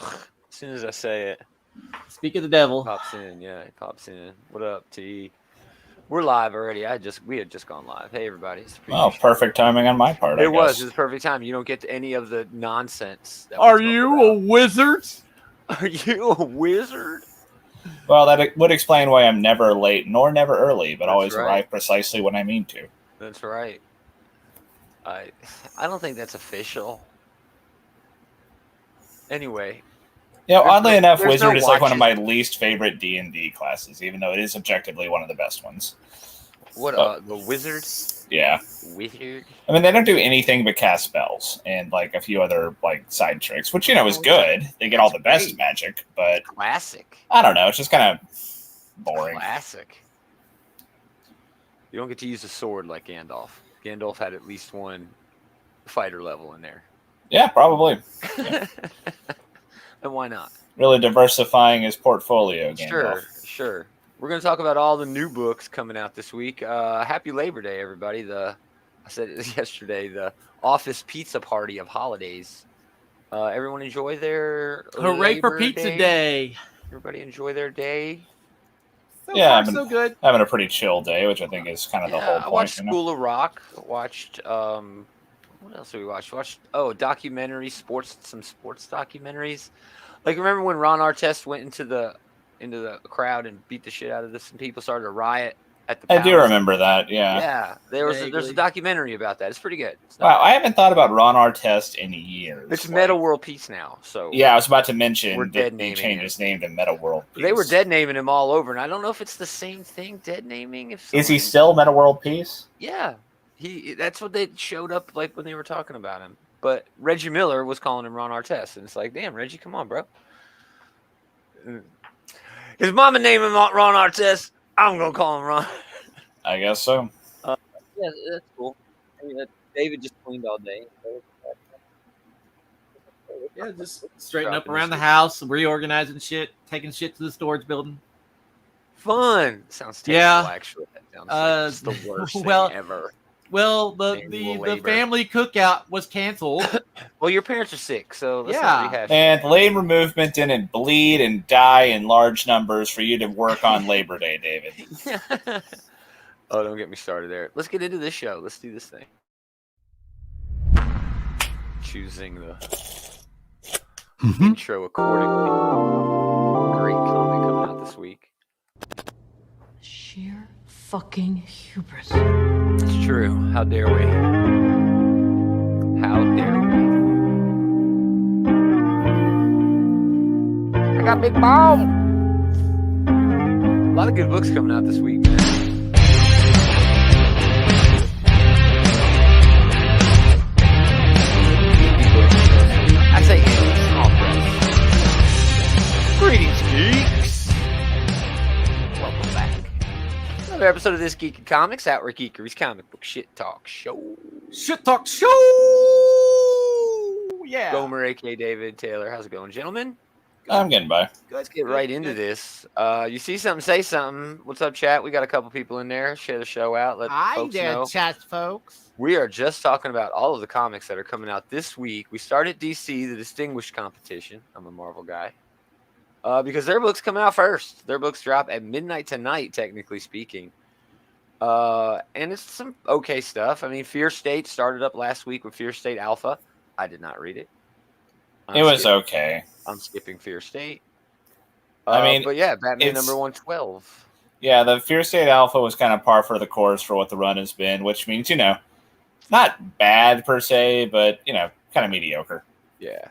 As soon as I say it, Speak of the devil. pops in. Yeah, he pops in. What up, T? We're live already. We had just gone live. Hey, everybody. It's the preview Well, show. perfect timing on my part, I It was. guess. It was perfect time. You don't get to any of the nonsense. That we Are talk you a about. wizard? Are you a wizard? Well, that would explain why I'm never late nor never early, but That's always right. arrive precisely when I mean to. That's right. I don't think that's official. Anyway, Oddly enough, there's Wizard no is like one of my watches. least favorite D&D classes, even though it is objectively one of the best ones. what the wizard? Yeah. Wizard? I mean, they don't do anything but cast spells and like a few other like side tricks, which, is good. They get all the best magic, but Classic. I don't know. It's just kind of boring. Classic. You don't get to use a sword like Gandalf. Gandalf had at least one fighter level in there. Yeah, probably. And why not? Really diversifying his portfolio, Gandalf. Sure. We're going to talk about all the new books coming out this week. Happy Labor Day, everybody. I said it yesterday, the office pizza party of holidays. Everyone enjoy their Hooray Labor for Pizza Day. Everybody enjoy their day. So far, so good. Having a pretty chill day, which I think is kind of the whole point. I watched School of Rock. Watched what else did we watch? Watched documentaries, some sports documentaries. Like, remember when Ron Artest went into the crowd and beat the shit out of some people, started a riot at the Palace? I do remember that, yeah. Yeah, there's a documentary about that. It's pretty good. Wow, I haven't thought about Ron Artest in years. It's Meta World Peace now, so... Yeah, I was about to mention that he changed his name to Meta World Peace. They were dead naming him all over, and I don't know if it's the same thing, dead naming. Is he still Meta World Peace? Yeah. That's what they showed up like when they were talking about him. But Reggie Miller was calling him Ron Artest, and it's like, damn, Reggie, come on, bro. His mama named him Ron Artest. I'm gonna call him Ron. I guess so. Yeah, that's cool. I mean, David just cleaned all day. Yeah, just straighten up around the house, reorganizing shit, taking shit to the storage building. Fun. Sounds terrible, actually. That sounds like the worst thing ever. Well, the family cookout was canceled. Well, your parents are sick, so let's not rehash. And labor movement didn't bleed and die in large numbers for you to work on Labor Day, David. Oh, don't get me started there. Let's get into this show. Let's do this thing. Choosing the intro accordingly. Great comic coming out this week. Sheer fucking hubris. It's true. How dare we? How dare we? I got big balls. A lot of good books coming out this week, man. I say small press. Greetings, geeks. Welcome back. Another episode of This Geek and Comics, Outward Geekery's comic book shit talk show. Shit talk show! Yeah. Gomer, a.k.a. David Taylor. How's it going, gentlemen? I'm getting by. Let's get right into this. You see something, say something. What's up, chat? We got a couple people in there. Share the show out. Let folks know. Chat, folks. We are just talking about all of the comics that are coming out this week. We started DC, the Distinguished Competition. I'm a Marvel guy. Because their books come out first. Their books drop at midnight tonight, technically speaking. And it's some okay stuff. I mean, Fear State started up last week with Fear State Alpha. I did not read it. It was okay. I'm skipping Fear State. But yeah, Batman number 112. Yeah, the Fear State Alpha was kind of par for the course for what the run has been, which means, not bad per se, but, kind of mediocre. Yeah.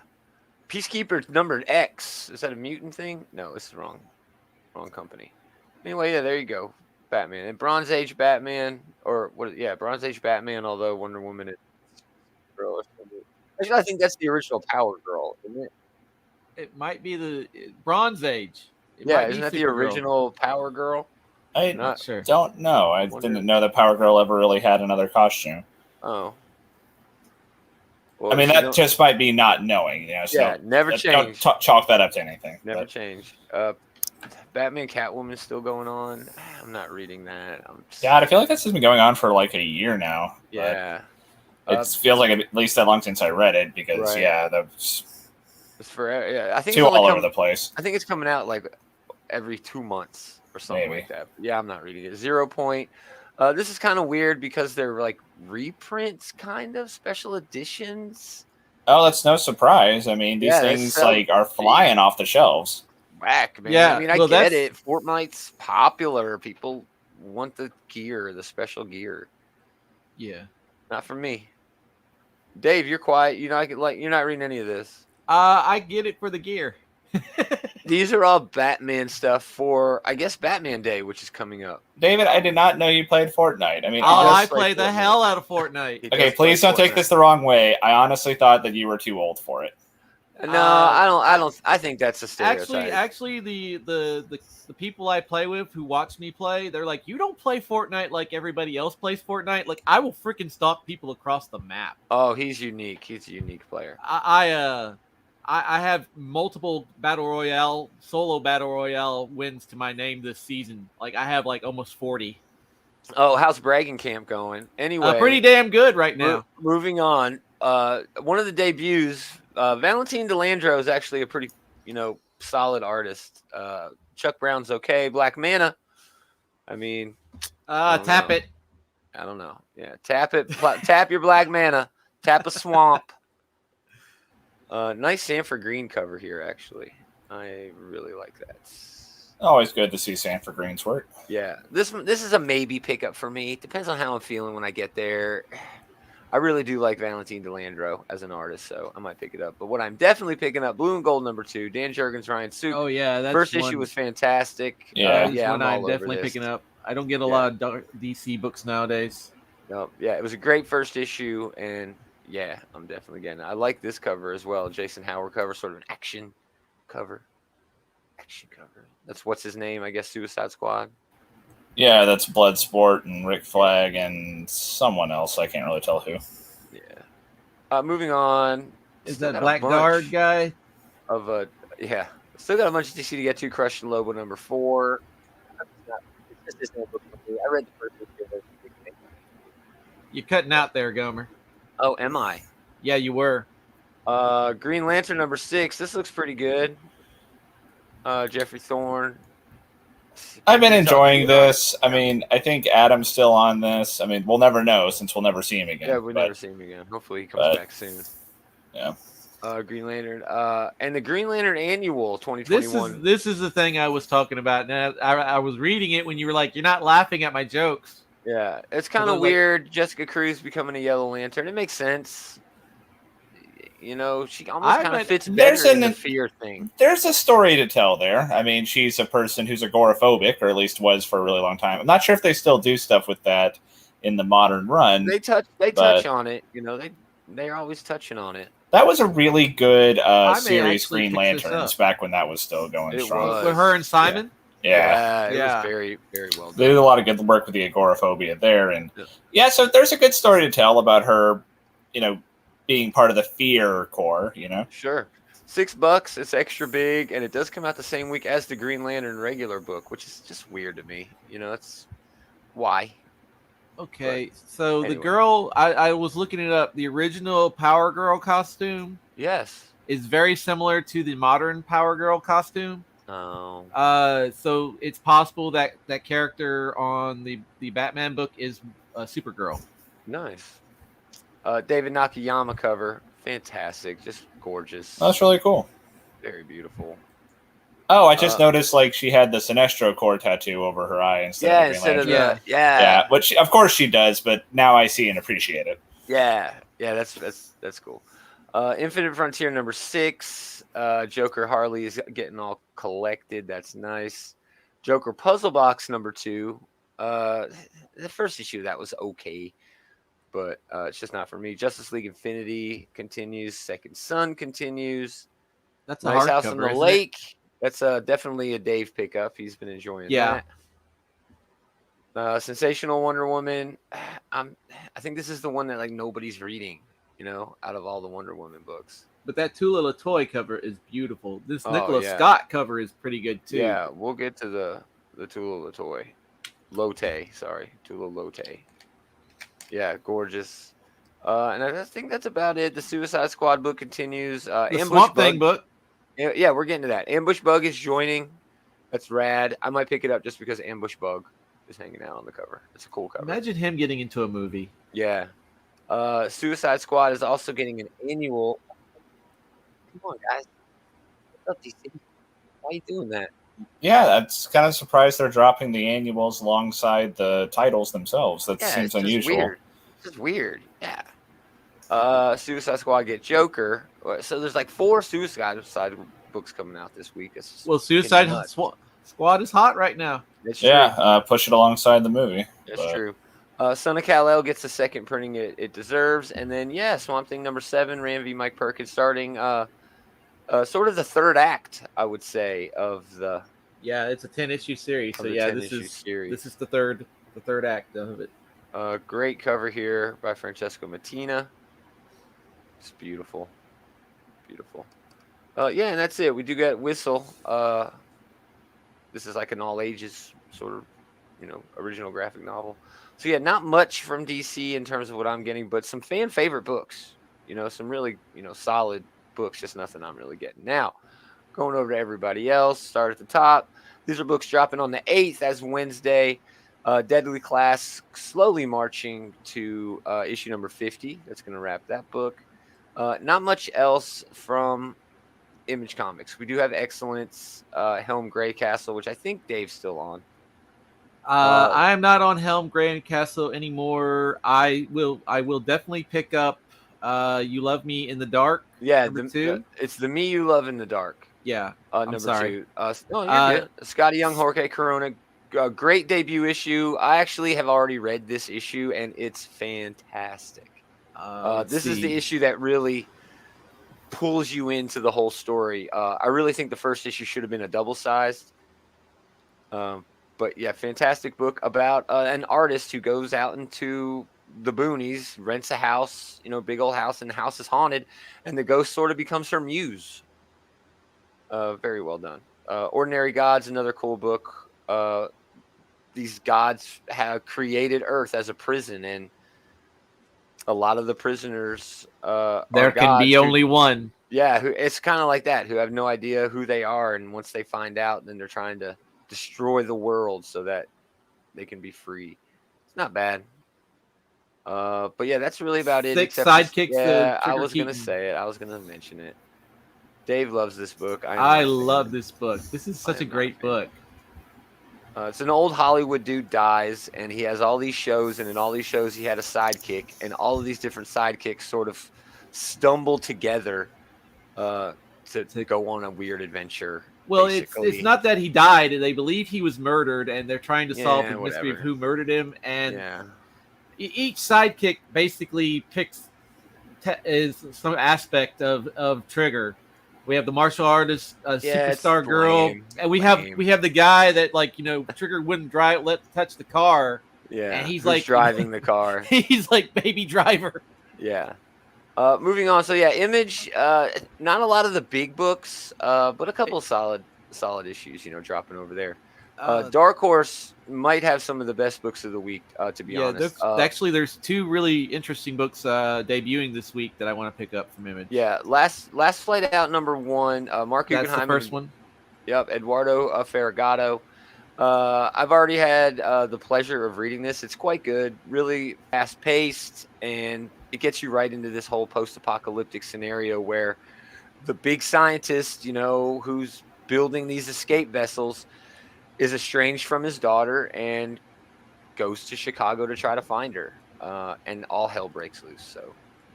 Peacekeeper number X. Is that a mutant thing? No, it's the wrong company. Anyway, yeah, there you go. Batman. And Bronze Age Batman, Bronze Age Batman, although Wonder Woman is girl. Actually, I think that's the original Power Girl, isn't it? It might be the Bronze Age. Isn't that the original Power Girl? I'm not sure. Don't know. I didn't know that Power Girl ever really had another costume. Oh. Well, I mean, that just might be not knowing. So never change. Don't chalk that up to anything. Never change. Batman Catwoman is still going on. I'm not reading that. God, I feel like this has been going on for like a year now. Yeah. It feels like at least that long since I read it because, It's for yeah. I think Too it's only all over the place. I think it's coming out like every 2 months or something Maybe. like that. Yeah, I'm not reading it. 0 Point. This is kind of weird because they're like reprints, kind of special editions. Oh, that's no surprise. I mean, these Yeah, they things sell like are cheap. flying off the shelves. Whack, man. Yeah, I mean, I well, get that's- it. Fortnite's popular. People want the gear, the special gear. Yeah. Not for me. Dave, you're quiet. You're not reading any of this. I get it for the gear. These are all Batman stuff for, I guess, Batman Day, which is coming up. David, I did not know you played Fortnite. I mean, Oh, does I play play the Fortnite. hell out of Fortnite. He okay, does please play don't take Fortnite. this the wrong way. I honestly thought that you were too old for it. No, I don't. I think that's a stereotype. Actually, the people I play with who watch me play, they're like, "You don't play Fortnite like everybody else plays Fortnite." Like, I will freaking stalk people across the map. Oh, he's unique. He's a unique player. I have multiple solo battle royale wins to my name this season. Like, I have like almost 40. Oh, how's Bragging Camp going? Anyway, Pretty damn good right now. Moving on. One of the debuts, Valentine DeLandro is actually a pretty, solid artist. Chuck Brown's okay. Black Mana. I mean, Tap know. it. I don't know. Yeah, tap it. Tap your Black Mana. Tap a swamp. Nice Sanford Green cover here, actually. I really like that. Always good to see Sanford Green's work. Yeah, this is a maybe pickup for me. Depends on how I'm feeling when I get there. I really do like Valentine DeLandro as an artist, so I might pick it up. But what I'm definitely picking up, Blue and Gold #2, Dan Jurgens, Ryan Sook. Oh yeah, that's First one, issue was fantastic. Yeah. Yeah, one I'm I'm definitely picking up. I don't get a lot of DC books nowadays. No, yeah, it was a great first issue, and yeah, I'm definitely getting it. I like this cover as well. Jason Howard cover, sort of an action cover. Action cover. That's what's his name, I guess, Suicide Squad. Yeah, that's Bloodsport and Rick Flag and someone else. I can't really tell who. Yeah. Moving on. Is Still that got a bunch Blackguard guy? of yeah. Still got a bunch of DC to get to. Crush and Lobo #4. It's just no book for me. I read the first issue. You're cutting out there, Gomer. Oh, am I? Yeah, you were. Green Lantern #6. This looks pretty good. Jeffrey Thorne. I've been enjoying this. I mean, I think Adam's still on this. I mean, we'll never know since we'll never see him again. Yeah, we'll never see him again. Hopefully he comes back soon. Yeah. Green Lantern. And the Green Lantern Annual 2021. This is the thing I was talking about. Now I was reading it when you were like, "You're not laughing at my jokes." Yeah, it's kind of weird. Jessica Cruz becoming a Yellow Lantern. It makes sense. She almost kind of fits better in the fear thing. There's a story to tell there. I mean, she's a person who's agoraphobic, or at least was for a really long time. I'm not sure if they still do stuff with that in the modern run. They touch on it. They're always touching on it. That was a really good series, actually Green pick this Lanterns, up. back when that was still going It strong. was. With her and Simon. Yeah. It was very, very well done. They did a lot of good work with the agoraphobia there. And Yeah. so there's a good story to tell about her, being part of the fear core, Sure. $6. It's extra big, and it does come out the same week as the Green Lantern regular book, which is just weird to me. It's why. Okay, so anyway. the girl, I was looking it up. The original Power Girl costume Yes. is very similar to the modern Power Girl costume. Oh. So it's possible that that character on the Batman book is Supergirl. Nice. David Nakayama cover. Fantastic. Just gorgeous. That's really cool. Very beautiful. Oh, I just noticed she had the Sinestro core tattoo over her eye instead of Green Lantern. Yeah. Which of course she does, but now I see and appreciate it. Yeah. That's cool. Infinite Frontier #6. Joker Harley is getting all collected. That's nice. Joker Puzzle Box #2. The first issue of that was okay, but it's just not for me. Justice League Infinity continues. Second Son continues. That's a Nice hardcover, House on the isn't Lake. That's definitely a Dave pickup. He's been enjoying that. Sensational Wonder Woman. I think this is the one that nobody's reading. Out of all the Wonder Woman books. But that Tula Latoy cover is beautiful. This Nicholas yeah. Scott cover is pretty good too. Yeah, we'll get to the Tula Latoy. Tula Lote. Yeah, gorgeous. And I think that's about it. The Suicide Squad book continues. The Swamp Thing book. Yeah, we're getting to that. Ambush Bug is joining. That's rad. I might pick it up just because Ambush Bug is hanging out on the cover. It's a cool cover. Imagine him getting into a movie. Yeah. Suicide Squad is also getting an annual. Come on, guys. What's up, DC? Why are you doing that? Yeah, that's kind of surprised they're dropping the annuals alongside the titles themselves. That Yeah, seems it's just unusual. weird. It's just weird. Yeah. Suicide Squad get Joker. So there's like 4 Suicide books coming out this week. It's Well, getting Suicide nuts. Squad is hot right now. That's true. Yeah, push it alongside the movie. That's but- true. Son of Kal-El gets the second printing it deserves. And then, yeah, Swamp Thing number 7, Ram v. Mike Perkins starting sort of the third act, I would say, of the Yeah, it's a 10-issue series. So the yeah, 10-issue series. This is the third act of it. Great cover here by Francesco Mattina. It's beautiful. Beautiful. Yeah, and that's it. We do get Whistle. This is like an all ages sort of, original graphic novel. So yeah, not much from DC in terms of what I'm getting, but some fan favorite books. Some really, solid books, just nothing I'm really getting. Now, going over to everybody else, start at the top. These are books dropping on the 8th as Wednesday. Deadly Class slowly marching to issue number 50. That's going to wrap that book. Not much else from Image Comics. We do have Excellence, Helm Greycastle, which I think Dave's still on. I am not on Helm Greycastle anymore. I will definitely pick up You Love Me in the Dark. Yeah, number 2. It's the Me You Love in the Dark. Yeah, Number sorry. 2. No, you're good. Scotty Young, Jorge Corona. Great debut issue. I actually have already read this issue, and it's fantastic. This is the issue that really pulls you into the whole story. I really think the first issue should have been a double-sized. But yeah, fantastic book about an artist who goes out into the boonies, rents a house, big old house, and the house is haunted, and the ghost sort of becomes her muse. Very well done. Ordinary Gods, another cool book. These gods have created Earth as a prison, and a lot of the prisoners there can be only one. Yeah, it's kind of like that, who have no idea who they are, and once they find out, then they're trying to destroy the world so that they can be free. It's not bad. But yeah, that's really about it. 6 sidekicks. Yeah, I was gonna say it. I was gonna mention it. Dave loves this book. I love this book. This is such a great book. It's an old Hollywood dude dies, and he has all these shows, and in all these shows he had a sidekick, and all of these different sidekicks sort of stumble together to go on a weird adventure. Well, it's not that he died. They believe he was murdered, and they're trying to solve the mystery of who murdered him. And each sidekick basically picks is some aspect of Trigger. We have the martial artist, superstar girl, and we have the guy that Trigger wouldn't touch the car. Yeah, and he's like driving the car. He's like baby driver. Yeah. Moving on. So yeah, Image. Not a lot of the big books, but a couple of solid issues. Dropping over there. Dark Horse might have some of the best books of the week. To be honest, actually, there's 2 really interesting books debuting this week that I want to pick up from Image. Yeah, last Flight Out number 1. Mark Guggenheim. That's the first one. Yep, Eduardo Ferragato. I've already had the pleasure of reading this. It's quite good, really fast paced, and it gets you right into this whole post-apocalyptic scenario where the big scientist, who's building these escape vessels, is estranged from his daughter and goes to Chicago to try to find her, and all hell breaks loose. So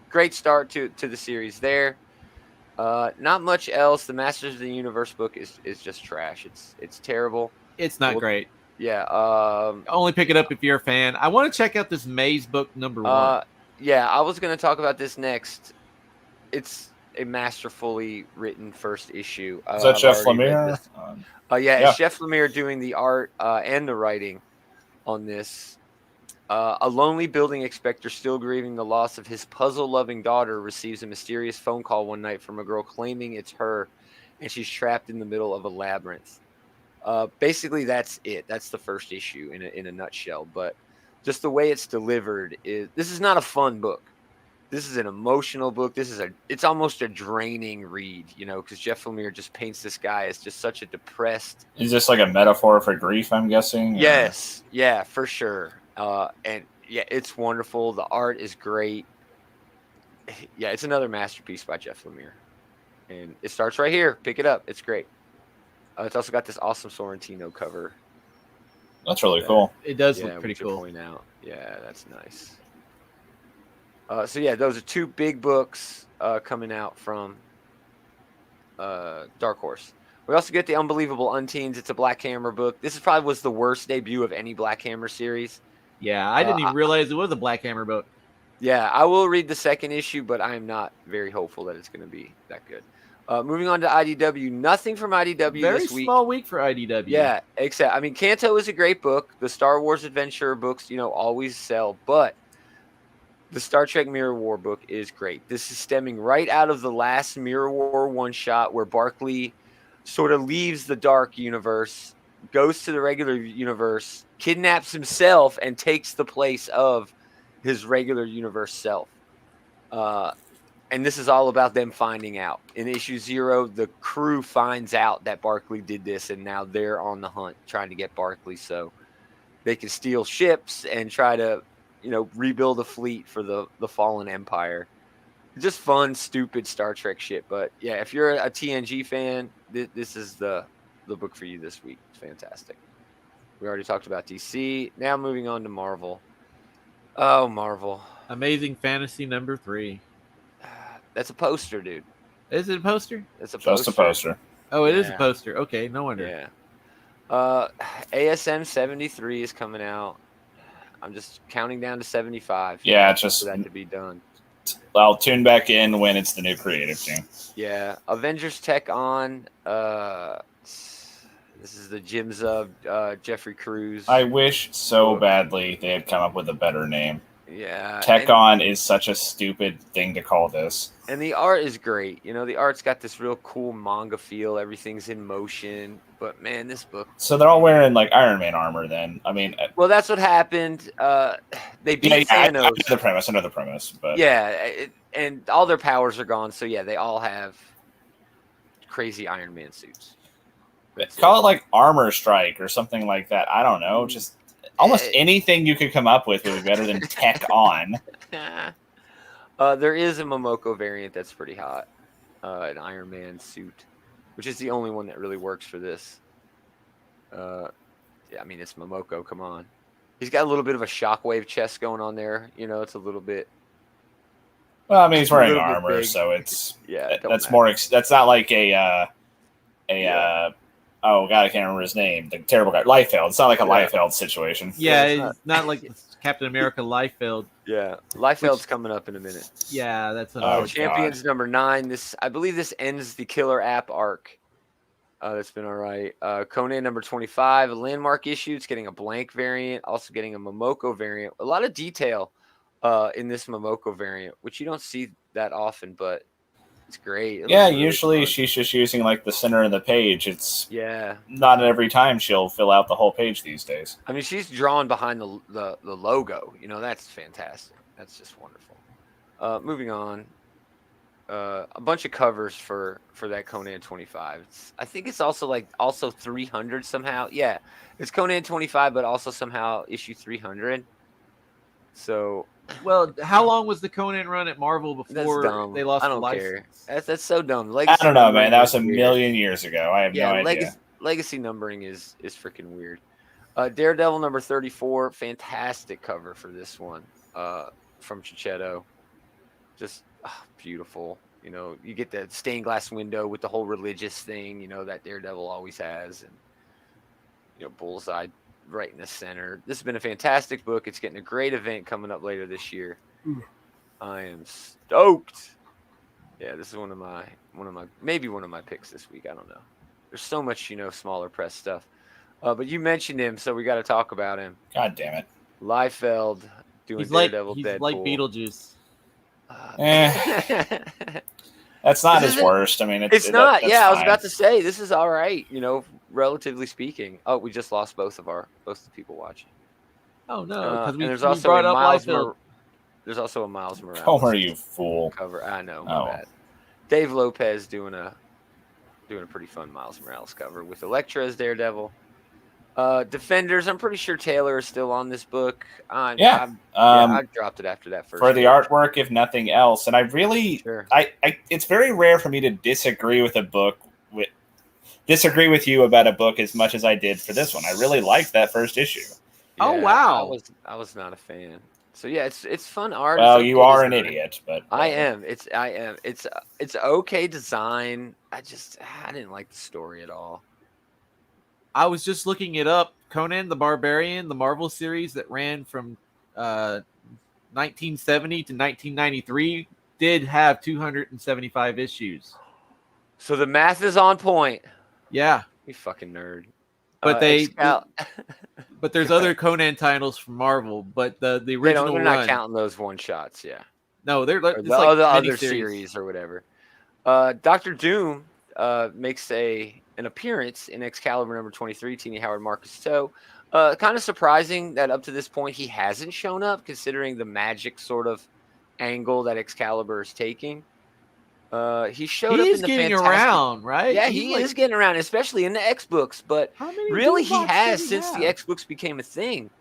great start to the series there. Not much else. The Masters of the Universe book is just trash. It's terrible. It's not great. Yeah. Only pick it up if you're a fan. I want to check out this Maze book number 1. Yeah, I was going to talk about this next. It's a masterfully written first issue. Is that Jeff Lemire? It's Jeff Lemire doing the art and the writing on this. A lonely building inspector still grieving the loss of his puzzle-loving daughter receives a mysterious phone call one night from a girl claiming it's her, and she's trapped in the middle of a labyrinth. Basically, that's it. That's the first issue in a nutshell. But just the way it's delivered this is not a fun book. This is an emotional book. It's almost a draining read, because Jeff Lemire just paints this guy as just such a depressed. Is this like a metaphor for grief, I'm guessing? Yes. Or? Yeah, for sure. And yeah, it's wonderful. The art is great. Yeah, it's another masterpiece by Jeff Lemire. And it starts right here. Pick it up. It's great. It's also got this awesome Sorrentino cover. That's really cool. It does look pretty cool. Point out. Yeah, that's nice. So yeah, those are two big books coming out from Dark Horse. We also get the Unbelievable Unteens. It's a Black Hammer book. This probably was the worst debut of any Black Hammer series. Yeah, I didn't even realize it was a Black Hammer book. Yeah, I will read the second issue, but I am not very hopeful that it's going to be that good. Moving on to IDW, nothing from IDW Very this week. small week for IDW. Yeah, except, Kanto is a great book. The Star Wars adventure books, always sell, but the Star Trek Mirror War book is great. This is stemming right out of the last Mirror War one-shot where Barclay sort of leaves the dark universe, goes to the regular universe, kidnaps himself, and takes the place of his regular universe self. And this is all about them finding out. In issue 0, the crew finds out that Barclay did this, and now they're on the hunt trying to get Barclay so they can steal ships and try to, rebuild a fleet for the fallen empire. Just fun, stupid Star Trek shit. But yeah, if you're a TNG fan, this is the book for you this week. It's fantastic. We already talked about DC. Now moving on to Marvel. Oh, Marvel. Amazing Fantasy number 3. That's a poster, dude. Is it a poster? It's a poster. Just a poster. Oh, it is a poster. Okay, no wonder. Yeah. ASM 73 is coming out. I'm just counting down to 75. Yeah, just for that to be done. I'll tune back in when it's the new creative team. Yeah. Avengers Tech on. This is the Jim Zub, Jeffrey Cruz. I wish so badly they had come up with a better name. Yeah. Tech On is such a stupid thing to call this. And the art is great. The art's got this real cool manga feel. Everything's in motion. But, man, this book... So they're all wearing, like, Iron Man armor, then. Well, that's what happened. They beat Thanos. I know the premise. But yeah, and all their powers are gone. So, yeah, they all have crazy Iron Man suits. Call it, like, Armor Strike or something like that. I don't know. Just almost anything you could come up with would be better than Tech On. There is a Momoko variant that's pretty hot. An Iron Man suit, which is the only one that really works for this. It's Momoko. Come on. He's got a little bit of a Shockwave chest going on there. It's a little bit. Well, he's wearing armor, so it's that's more. That's not like oh god, I can't remember his name. The terrible guy, Liefeld. It's not like a Liefeld situation. Yeah, it's not like Captain America Liefeld. Yeah, Liefeld's coming up in a minute. Yeah, that's Champions number 9. I believe this ends the Killer App arc. That's been all right. Conan number 25, a landmark issue. It's getting a blank variant, also getting a Momoko variant. A lot of detail in this Momoko variant, which you don't see that often, but it's great. Usually she's just using like the center of the page. It's not every time she'll fill out the whole page these days. She's drawn behind the logo. That's fantastic. That's just wonderful. Moving on. A bunch of covers for that Conan 25. I think it's also 300 somehow. Yeah, it's Conan 25, but also somehow issue 300. So, well, how long was the Conan run at Marvel before they lost the license? That's so dumb. I don't know, man. That was a million years ago. I have no idea. Legacy numbering is freaking weird. Daredevil number 34, fantastic cover for this one from Chichetto. Just beautiful. You get the stained glass window with the whole religious thing, that Daredevil always has, and Bullseye right in the center. This has been a fantastic book. It's getting a great event coming up later this year. I am stoked. Yeah, this is one of my picks this week. I don't know. There's so much, smaller press stuff. But you mentioned him, so we got to talk about him. God damn it. Liefeld doing Daredevil Deadpool. He's like Beetlejuice. That's not his worst. It's not. That's I was fine. about to say this is all right. Relatively speaking. Oh, we just lost both the people watching. Oh no, because we there's also brought up Liefeld. There's also a Miles Morales. Oh, are you fool? Cover. I know, my bad. Dave Lopez doing a pretty fun Miles Morales cover with Elektra as Daredevil. Defenders, I'm pretty sure Taylor is still on this book. I dropped it after that first. For the artwork, if nothing else, and I really, it's very rare for me to disagree with you about a book as much as I did for this one. I really liked that first issue. Yeah, oh wow! I was not a fan. So yeah, it's fun art. Well, you are an idiot, but I am. It's okay design. I didn't like the story at all. I was just looking it up. Conan the Barbarian, the Marvel series that ran from 1970 to 1993, did have 275 issues. So the math is on point. Yeah, you fucking nerd. But but there's other Conan titles from Marvel. But the original they're not counting those one shots. Yeah. No, they're like the other series or whatever. Dr. Doom makes an appearance in Excalibur number 23, Teeny Howard Marcus Toe. Kind of surprising that up to this point he hasn't shown up, considering the magic sort of angle that Excalibur is taking. He showed up in the getting around, right? Yeah, he is getting around, especially in the X books. But really, he has since the X books became a thing.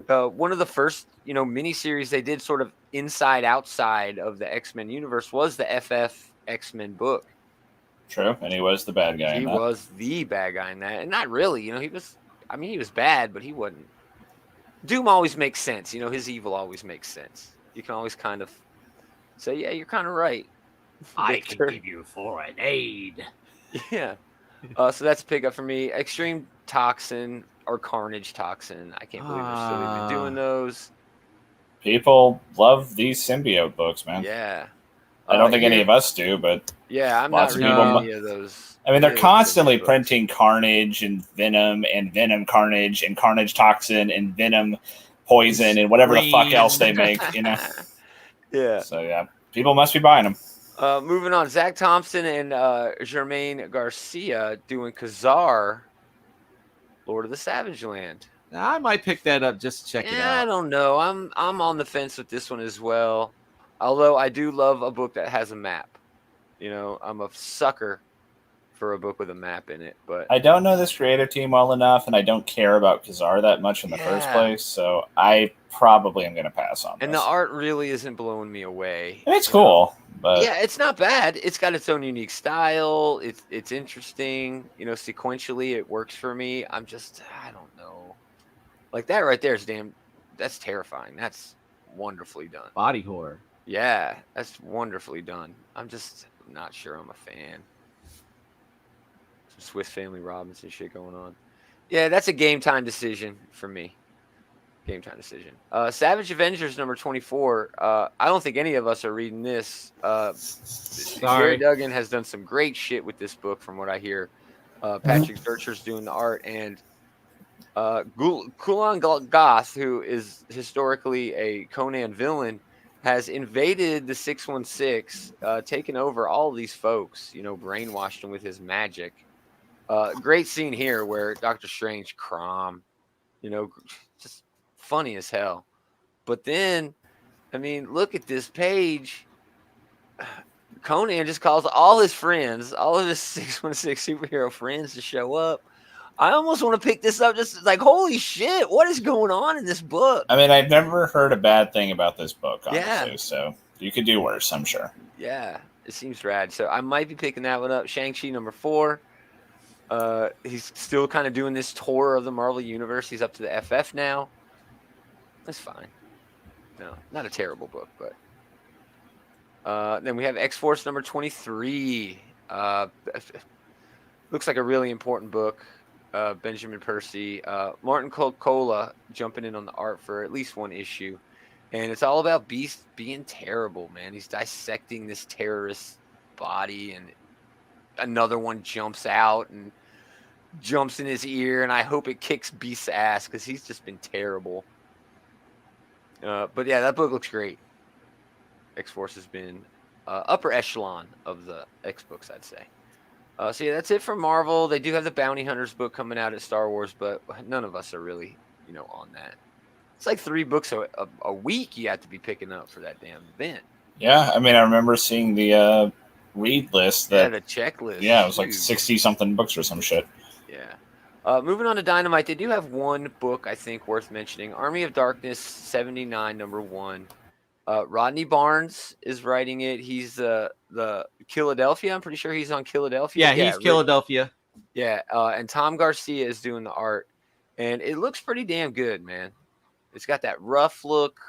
One of the first, miniseries they did sort of inside outside of the X-Men universe was the FF X-Men book. True, and he was the bad guy. He was the bad guy in that, and not really. He was bad, but he wasn't. Doom always makes sense. His evil always makes sense. You can always kind of say, yeah, you're kind of right. I can give you foreign aid. Yeah. So that's a pickup for me. Extreme Toxin or Carnage Toxin. I can't believe we're still even doing those. People love these symbiote books, man. Yeah. I don't think any of us do, but yeah, I'm not reading any of those. I mean, they're constantly printing Carnage and Venom Carnage and Carnage Toxin and Venom Poison and whatever the fuck else they make, Yeah. So yeah, people must be buying them. Moving on, Zach Thompson and Jermaine Garcia doing Khazar, Lord of the Savage Land. I might pick that up just to check it out. I don't know. I'm on the fence with this one as well. Although I do love a book that has a map. I'm a sucker for a book with a map in it. But I don't know this creative team well enough, and I don't care about Khazar that much in the first place, so I probably am going to pass on this. And the art really isn't blowing me away. And it's cool. But yeah, it's not bad. It's got its own unique style. It's interesting. Sequentially, it works for me. I don't know. Like that right there is that's terrifying. That's wonderfully done. Body horror. Yeah, that's wonderfully done. I'm just not sure I'm a fan. Some Swiss Family Robinson shit going on. Yeah, that's a game time decision for me. Game time decision. Savage Avengers number 24. I don't think any of us are reading this. Gary Duggan has done some great shit with this book, from what I hear. Patrick Zurcher's doing the art, and Kulan Goth, who is historically a Conan villain, has invaded the 616, taken over all these folks, brainwashed them with his magic. Great scene here where Doctor Strange just funny as hell. But then, look at this page. Conan just calls all his friends, all of his 616 superhero friends to show up. I almost want to pick this up, just like, holy shit, what is going on in this book? I've never heard a bad thing about this book, honestly, so you could do worse, I'm sure. Yeah, it seems rad. So I might be picking that one up. Shang-Chi number 4. He's still kind of doing this tour of the Marvel Universe. He's up to the FF now. That's fine. No, not a terrible book, but then we have X-Force number 23. Looks like a really important book. Benjamin Percy, Martin Coca-Cola jumping in on the art for at least one issue, and it's all about Beast being terrible, man. He's dissecting this terrorist body, and another one jumps out and jumps in his ear, and I hope it kicks Beast's ass because he's just been terrible. But yeah, that book looks great. X-Force has been upper echelon of the X books, I'd say. So yeah, that's it for Marvel. They do have the Bounty Hunters book coming out at Star Wars, but none of us are really, on that. It's like 3 books a week you have to be picking up for that damn event. Yeah, I mean, I remember seeing the read list. That, the checklist. Yeah, it was like 60-something books or some shit. Yeah. Moving on to Dynamite, they do have one book I think worth mentioning. Army of Darkness 79, number 1. Rodney Barnes is writing it. He's the Philadelphia. I'm pretty sure he's on Philadelphia. Yeah, he's Philadelphia. Yeah, and Tom Garcia is doing the art, and it looks pretty damn good, man. It's got that rough look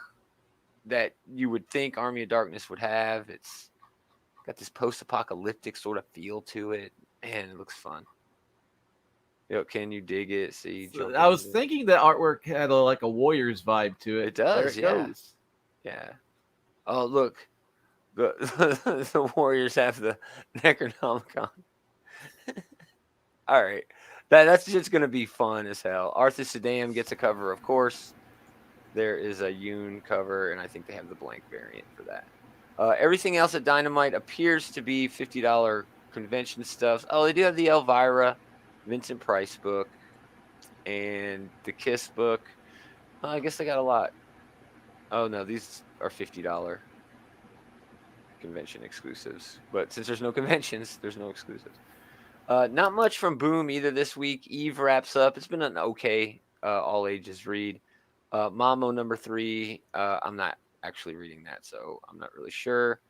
that you would think Army of Darkness would have. It's got this post-apocalyptic sort of feel to it. Man, it looks fun. Yo, can you dig it? See, I was thinking the artwork had like a Warriors vibe to it. It does, there it goes. Yeah. Oh, look. The Warriors have the Necronomicon. All right. That's just going to be fun as hell. Arthur Saddam gets a cover, of course. There is a Yoon cover, and I think they have the blank variant for that. Everything else at Dynamite appears to be $50 convention stuff. Oh, they do have the Elvira Vincent Price book and the Kiss book. I guess they got a lot. Oh, no, these are $50 convention exclusives. But since there's no conventions, there's no exclusives. Not much from Boom either this week. Eve wraps up. It's been an okay all ages read. Mamo number 3. I'm not actually reading that, so I'm not really sure.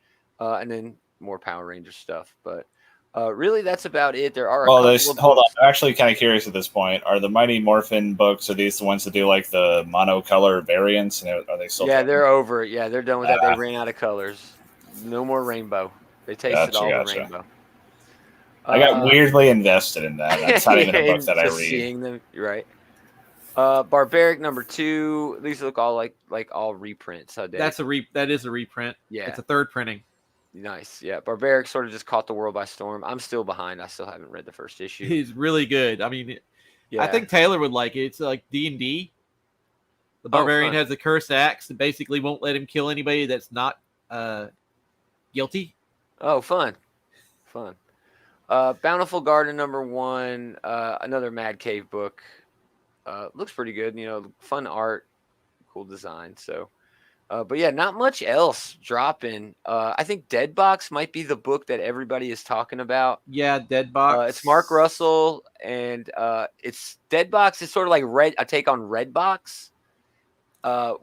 And then more Power Ranger stuff. But really, that's about it. There are hold on. I'm actually kind of curious at this point. Are the Mighty Morphin books, are these the ones that do like the monocolor variants? And are they still? Yeah, they're over it. Yeah, they're done with that. They ran out of colors. No more rainbow. They tasted all the rainbow. I got weirdly invested in that. That's not even a book that I read. Seeing them, you're right. Barbaric number 2. These look all like all reprints. That is a reprint. Yeah, it's a 3rd printing. Nice. Yeah, Barbaric sort of just caught the world by storm. I'm still behind. I still haven't read the first issue. He's really good. I mean, I think Taylor would like it. It's like D&D. The Barbarian has a cursed axe that basically won't let him kill anybody that's not guilty. Oh, fun. Bountiful Garden number 1. Another Mad Cave book. Looks pretty good. Fun art, cool design. So. But yeah, not much else dropping. I think Dead Box might be the book that everybody is talking about. Yeah, Dead Box. It's Mark Russell, and it's Dead Box is sort of like a take on Red Box,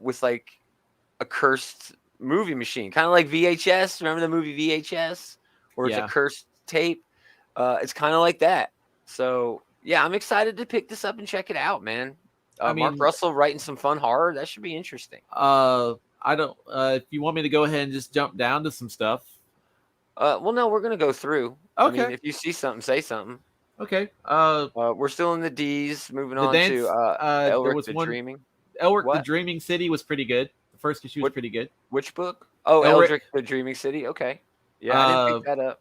with like a cursed movie machine, kind of like VHS. Remember the movie VHS, where it's a cursed tape? It's kind of like that. So yeah, I'm excited to pick this up and check it out, man. Mark Russell writing some fun horror. That should be interesting. I don't. If you want me to go ahead and just jump down to some stuff. Well, no, we're gonna go through. Okay. I mean, if you see something, say something. Okay. We're still in the D's. Moving on to Elric the Dreaming. Elric the Dreaming City was pretty good. The first issue was pretty good. Which book? Oh, Elric the Dreaming City. Okay. Yeah, I didn't pick that up.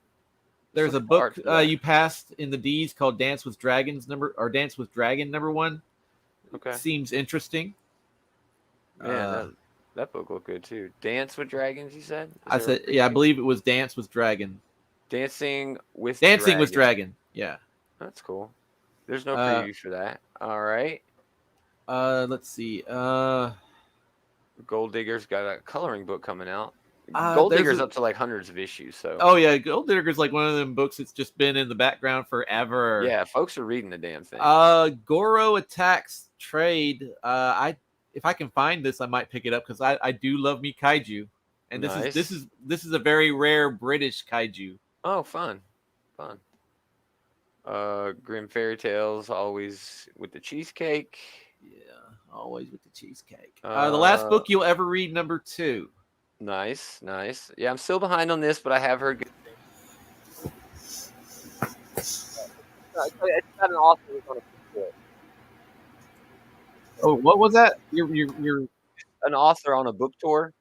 There's a book you passed in the D's called Dance with Dragon number 1. Okay. Seems interesting. Yeah. That book looked good too. Dance with Dragons, you said? I said, I believe it was Dance with Dragon. Dancing with Dragon. Yeah. That's cool. There's no preview for that. All right. Let's see. Gold Digger's got a coloring book coming out. Gold Digger's up to like hundreds of issues. So. Oh yeah, Gold Digger's like one of them books that's just been in the background forever. Yeah, folks are reading the damn thing. Goro Attacks Trade. If I can find this, I might pick it up because I do love me kaiju, and this is a very rare British kaiju. Oh, fun. Grim Fairy Tales, always with the cheesecake. Yeah, always with the cheesecake. The last book you'll ever read, number 2. Nice. Yeah, I'm still behind on this, but I have heard good things. It's got an author who's on a book. Oh, what was that? You're an author on a book tour?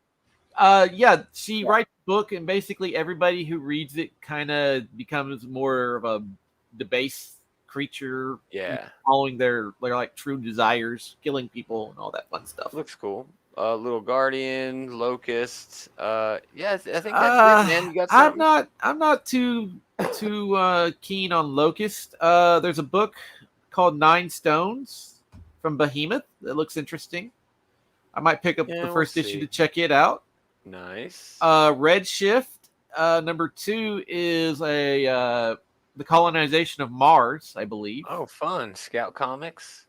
Yeah, she writes a book, and basically everybody who reads it kind of becomes more of a debased creature. Yeah, following their like true desires, killing people and all that fun stuff. Looks cool. Little Guardian, Locust. Yeah, I think that's it, man. You got something? I'm not too keen on Locust. There's a book called 9 Stones from Behemoth that looks interesting. I might pick up the first issue to check it out. Nice. Redshift number 2 is the colonization of Mars, I believe. Oh, fun. Scout Comics.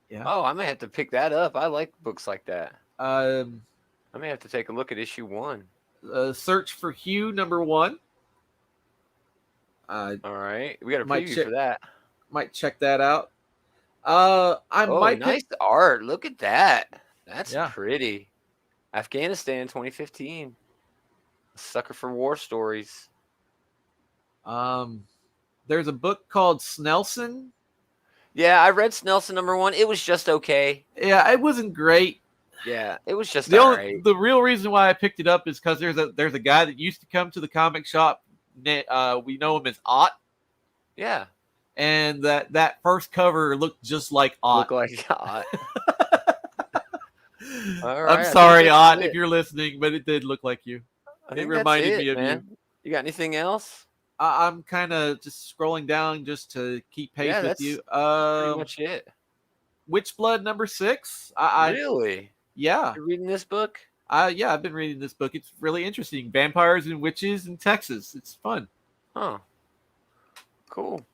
Yeah. Oh, I may have to pick that up. I like books like that. I Um, may have to take a look at issue 1. Search for Hugh number 1. All right, we got a Might preview for that. Might check that out. Might nice art. Look at that. That's Yeah. pretty. Afghanistan 2015. A sucker for war stories. There's a book called Snelson. Yeah, I read Snelson number 1. It was just okay. Yeah, it wasn't great. Yeah, it was just the real reason why I picked it up is because there's a guy that used to come to the comic shop. We know him as Ott. Yeah. And that first cover looked just like Ott. Look like Ott. All right, I'm sorry, Ott, if you're listening, but it did look like you. It reminded me of you. You got anything else? I'm kind of just scrolling down just to keep pace with you. Pretty much it. Witchblood number 6. Really? Yeah. You're reading this book? Yeah, I've been reading this book. It's really interesting. Vampires and witches in Texas. It's fun. Huh. Cool.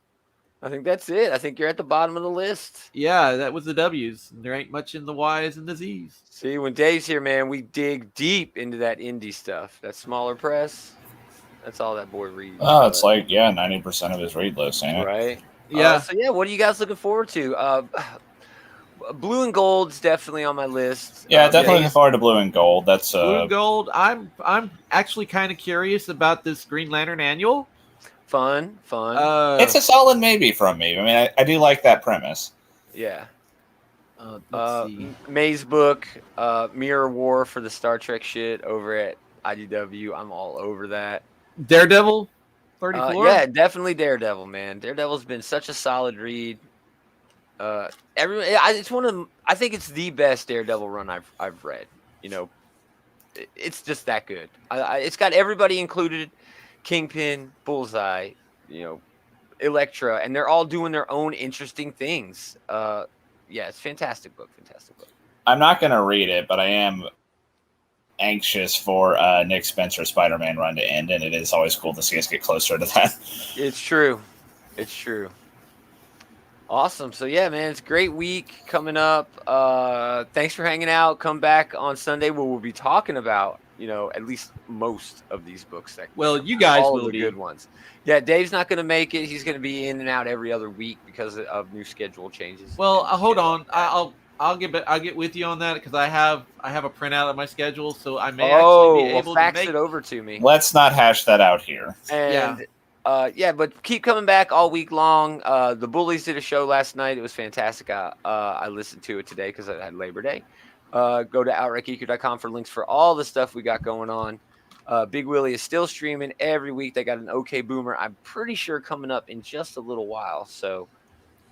I think that's it. I think you're at the bottom of the list. Yeah, that was the W's. There ain't much in the Y's and the Z's. See, when Dave's here, man, we dig deep into that indie stuff. That smaller press. That's all that boy reads. Oh, it's like 90% of his read list, ain't it? Right. Yeah. What are you guys looking forward to? Blue and Gold's definitely on my list. Yeah, definitely looking forward to Blue and Gold. That's Blue and Gold. I'm actually kind of curious about this Green Lantern annual. Fun. It's a solid maybe from me. I mean, I do like that premise. Yeah. Let's see. May's book, Mirror War for the Star Trek shit over at IDW. I'm all over that. Daredevil 34? Yeah, definitely Daredevil, man. Daredevil's been such a solid read. It's one of them. I think it's the best Daredevil run I've read. You know, it's just that good. It's got everybody included. Kingpin, Bullseye, Elektra, and they're all doing their own interesting things. It's fantastic book. I'm not going to read it, but I am anxious for Nick Spencer's Spider-Man run to end, and it is always cool to see us get closer to that. It's true. Awesome. So, yeah, man, it's a great week coming up. Thanks for hanging out. Come back on Sunday where we'll be talking about, at least most of these books. You guys all will the be good ones. Yeah, Dave's not going to make it. He's going to be in and out every other week because of new schedule changes. Well, hold on. I'll get with you on that because I have a printout of my schedule, so I may actually be able to fax it over to me. Let's not hash that out here. And but keep coming back all week long. The Bullies did a show last night. It was fantastic. I listened to it today because I had Labor Day. Go to outrightgeeker.com for links for all the stuff we got going on. Big Willie is still streaming every week. They got an OK Boomer, I'm pretty sure, coming up in just a little while. So,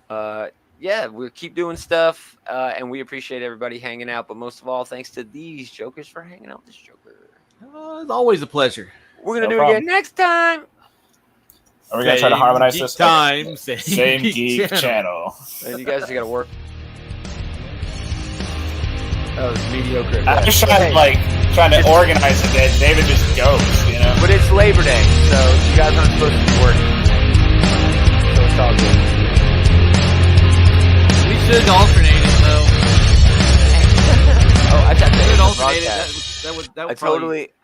we'll keep doing stuff, and we appreciate everybody hanging out. But most of all, thanks to these jokers for hanging out with this joker. It's always a pleasure. We're going to do it again next time. Are we going to try to harmonize this? Same geek channel. And you guys got to work. That was mediocre. I'm just trying to organize it. That David just goes, But it's Labor Day, so you guys aren't supposed to be working. So it's all good. We should alternate it, though. I thought they should would alternate it. That would